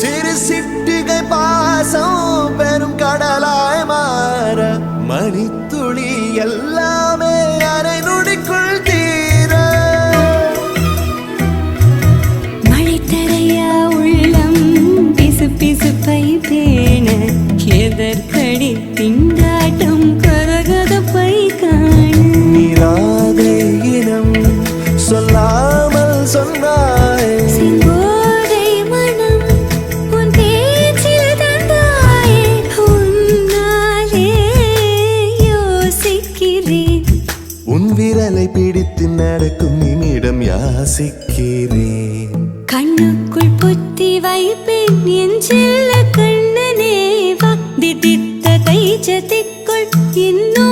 சிறு சிட்டிகை பாசம் பெரும் கடலாய் மாற மணித்துளி எல்லாமே அரை நொடிக்குள் தீர மழை தரையா உள்ளம் பிசு பிசுப்பை பேண எதற்கடி திண்டாட்டம் கரகதப்பை காண நீராதே இனம் சொல்லாமல் சொன்னாய் செங்கோதை மனம் உன் பேச்சில் தந்தாயே உன்னாலே யோசிக்கிறேன் உன் விரலை பிடித்து நடக்கும் நிமிடம் யாசிக்கிறேன் கண்ணுக்குள் புத்தி வைப்பேன் என் செல்ல கண்ணனே வா திதித்த கைச்சத்திக்குள் இன்னும்